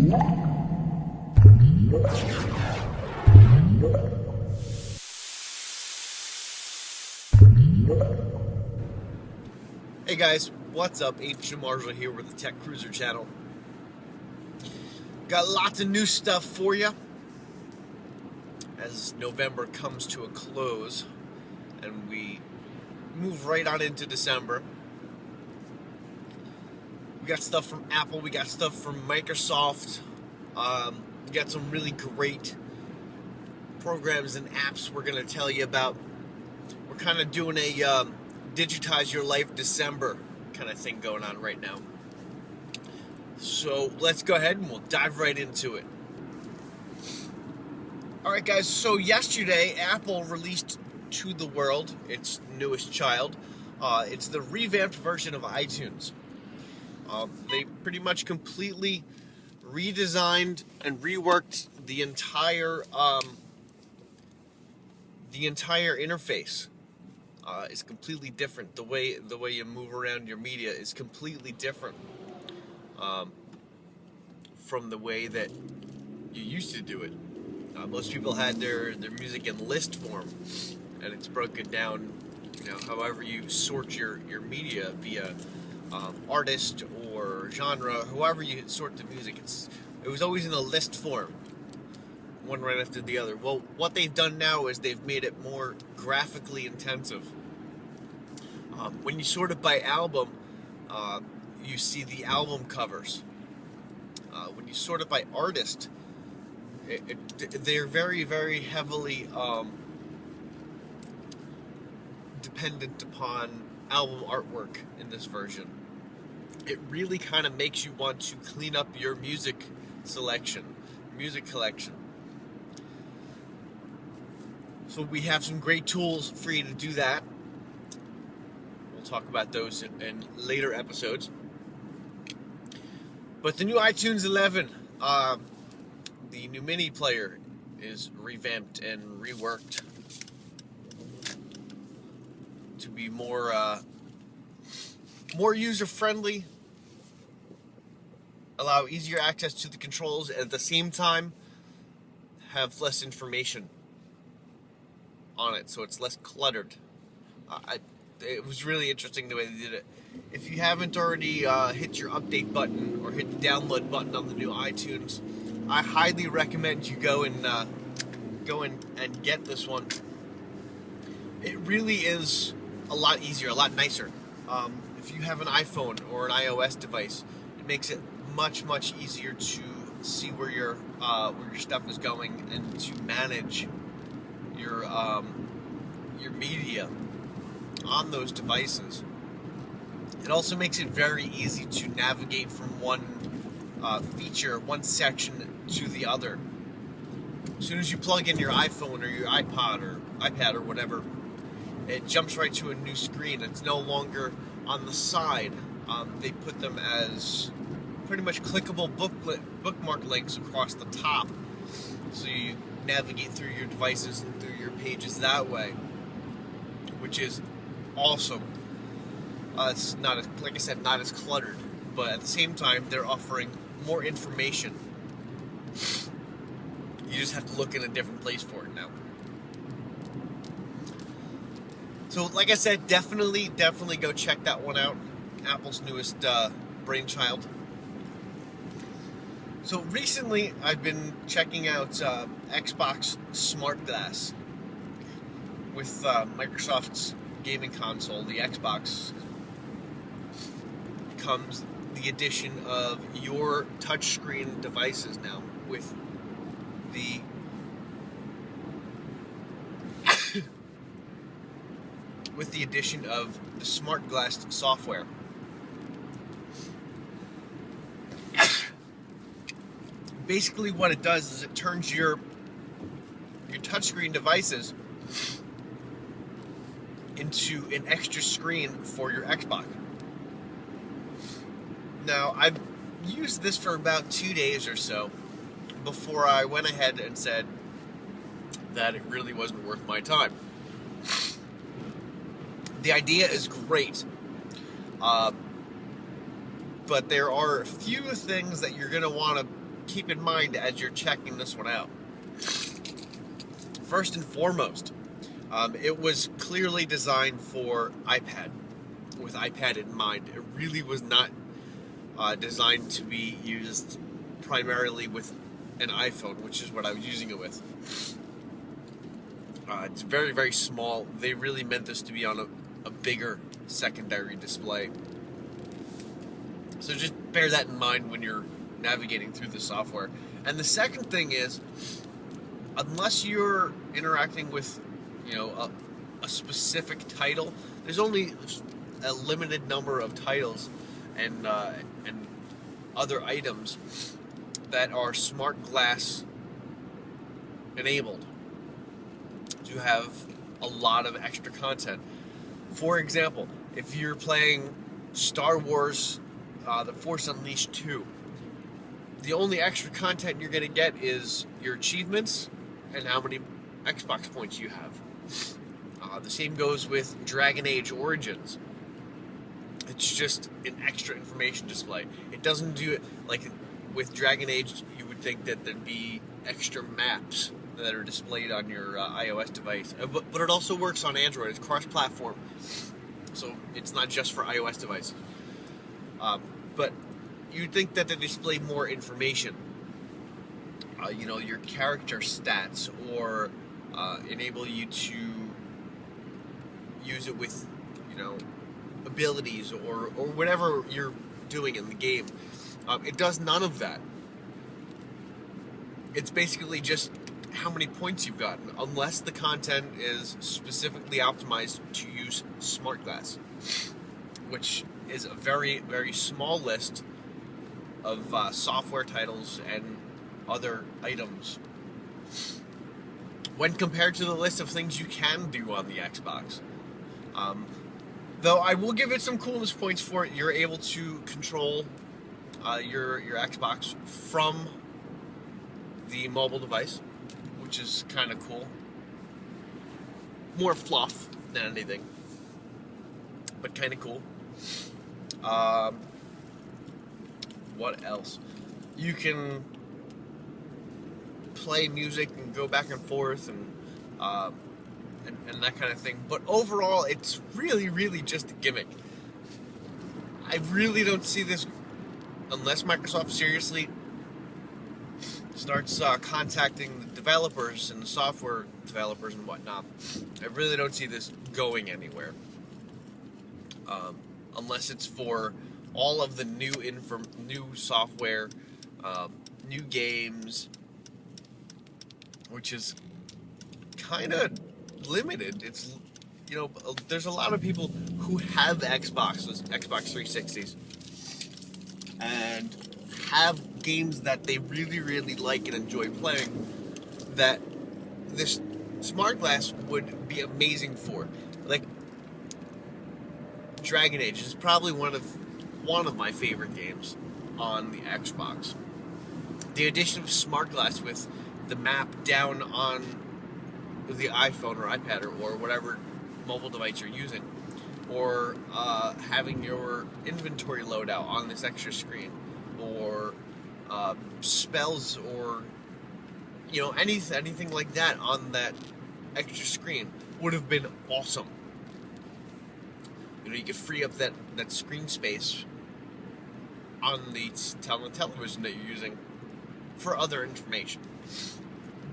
Hey guys, what's up? Ancient Marshall here with the Tech Cruiser channel. Got lots of new stuff for you as November comes to a close and we move right on into December. We got stuff from Apple, we got stuff from Microsoft. We got some really great programs and apps we're going to tell you about. We're kind of doing a digitize your life December kind of thing going on right now. So let's go ahead and we'll dive right into it. Alright guys, so yesterday Apple released to the world its newest child. It's the revamped version of iTunes. They pretty much completely redesigned and reworked the entire interface. Is completely different. The way you move around your media is completely different from the way that you used to do it. Most people had their music in list form, and it's broken down, however you sort your media via artist or genre, however you sort the music. It was always in a list form, one right after the other. Well, what they've done now is they've made it more graphically intensive. When you sort it by album, you see the album covers. When you sort it by artist, they're very, very heavily dependent upon album artwork in this version. It really kind of makes you want to clean up your music collection. So we have some great tools for you to do that. We'll talk about those in later episodes. But the new iTunes 11, the new mini player is revamped and reworked to be more user-friendly, allow easier access to the controls, and at the same time have less information on it, so it's less cluttered. It was really interesting the way they did it. If you haven't already hit your update button or hit the download button on the new iTunes, I highly recommend you go and get this one. It really is a lot easier, a lot nicer. If you have an iPhone or an iOS device, it makes it much easier to see where your stuff is going and to manage your media on those devices. It also makes it very easy to navigate from one feature, one section to the other. As soon as you plug in your iPhone or your iPad or whatever, it jumps right to a new screen. It's no longer on the side. They put them as pretty much clickable bookmark links across the top, so you navigate through your devices and through your pages that way, which is awesome. It's not as, like I said, not as cluttered, but at the same time, they're offering more information. You just have to look in a different place for it now. So, like I said, definitely go check that one out. Apple's newest brainchild. So recently, I've been checking out Xbox Smart Glass with Microsoft's gaming console, the Xbox. Comes the addition of your touchscreen devices now with the addition of the Smart Glass software. Basically what it does is it turns your touchscreen devices into an extra screen for your Xbox. Now, I've used this for about 2 days or so before I went ahead and said that it really wasn't worth my time. The idea is great, but there are a few things that you're going to want to keep in mind as you're checking this one out. First and foremost, it was clearly designed for iPad, with iPad in mind. It really was not designed to be used primarily with an iPhone, which is what I was using it with. It's very, very small. They really meant this to be on a bigger secondary display. So just bear that in mind when you're navigating through the software. And the second thing is, unless you're interacting with, a specific title, there's only a limited number of titles and other items that are smart glass enabled to have a lot of extra content. For example, if you're playing Star Wars The Force Unleashed 2, the only extra content you're going to get is your achievements and how many Xbox points you have. The same goes with Dragon Age Origins. It's just an extra information display. It doesn't do it like with Dragon Age. You would think that there'd be extra maps that are displayed on your iOS device, but it also works on Android. It's cross-platform, so it's not just for iOS devices. But you'd think that they display more information, your character stats, or enable you to use it with, abilities or whatever you're doing in the game. It does none of that. It's basically just how many points you've gotten, unless the content is specifically optimized to use smart glass, which is a very, very small list of software titles and other items when compared to the list of things you can do on the Xbox. Though I will give it some coolness points for it. You're able to control your Xbox from the mobile device, which is kind of cool. More fluff than anything, but kind of cool. What else? You can play music and go back and forth and that kind of thing. But overall, it's really, really just a gimmick. I really don't see this, unless Microsoft seriously starts contacting the developers and the software developers and whatnot. I really don't see this going anywhere. Unless it's for all of the new software, new games, which is kind of limited. It's, there's a lot of people who have Xbox 360s, and have games that they really, really like and enjoy playing, that this smart glass would be amazing for. Like Dragon Age is probably one of my favorite games on the Xbox. The addition of smart glass with the map down on the iPhone or iPad or whatever mobile device you're using, or having your inventory loadout on this extra screen, or spells, or anything like that on that extra screen would have been awesome. You could free up that screen space on the television that you're using for other information.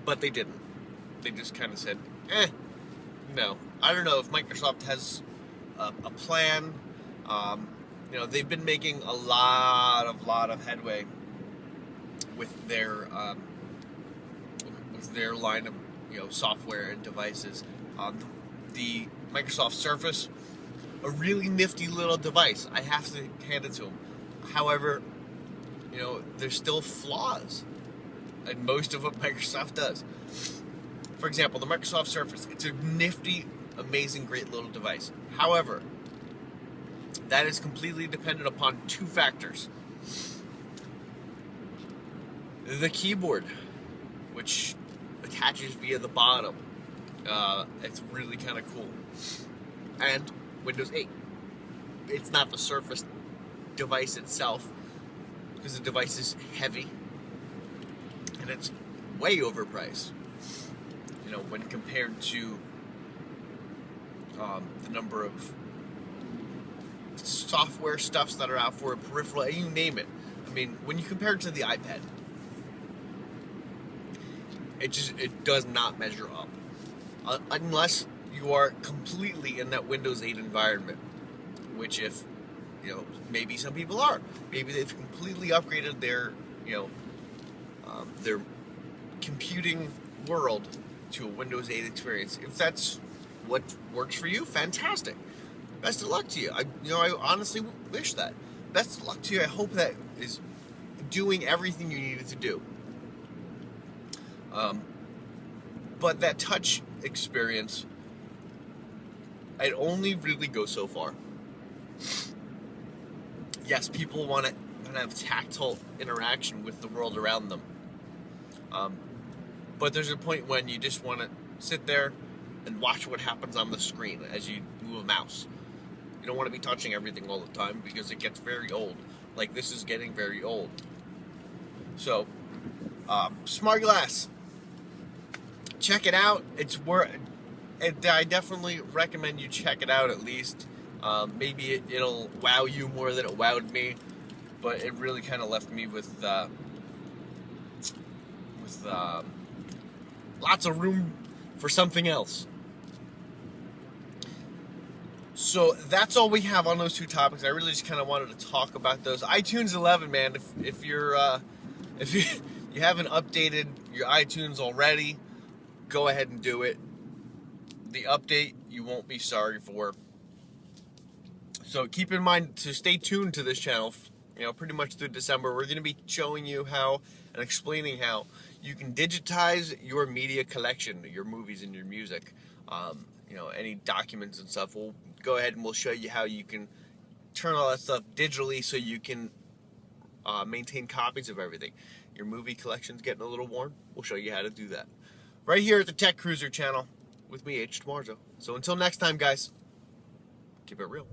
But they didn't. They just kind of said, no. I don't know if Microsoft has a plan. They've been making a lot of headway with their line of software and devices. The Microsoft Surface, a really nifty little device. I have to hand it to them. However, there's still flaws in most of what Microsoft does. For example, the Microsoft Surface, it's a nifty, amazing, great little device. However, that is completely dependent upon two factors. The keyboard, which attaches via the bottom. It's really kind of cool. And Windows 8. It's not the Surface device itself, because the device is heavy. and it's way overpriced. You know, when compared to the number of software stuffs that are out for a peripheral, you name it. I mean, when you compare it to the iPad, it does not measure up, unless you are completely in that Windows 8 environment. Which, if maybe some people are, maybe they've completely upgraded their their computing world to a Windows 8 experience. If that's what works for you, fantastic. Best of luck to you. I honestly wish that. Best of luck to you. I hope that is doing everything you needed to do. But that touch experience, it only really goes so far. Yes, people want to have tactile interaction with the world around them. But there's a point when you just want to sit there and watch what happens on the screen as you move a mouse. You don't want to be touching everything all the time because it gets very old. Like, this is getting very old. So, Smart Glass. Check it out. I definitely recommend you check it out at least. Maybe it'll wow you more than it wowed me, but it really kind of left me with lots of room for something else. So that's all we have on those two topics. I really just kind of wanted to talk about those. iTunes 11, man. If you haven't updated your iTunes already, go ahead and do it. The update you won't be sorry for. So keep in mind to stay tuned to this channel. Pretty much through December, we're going to be showing you how and explaining how you can digitize your media collection, your movies and your music. Any documents and stuff. We'll go ahead and we'll show you how you can turn all that stuff digitally so you can maintain copies of everything. Your movie collection's getting a little worn. We'll show you how to do that. Right here at the Tech Cruiser channel with me, H. Marzo. So until next time, guys, keep it real.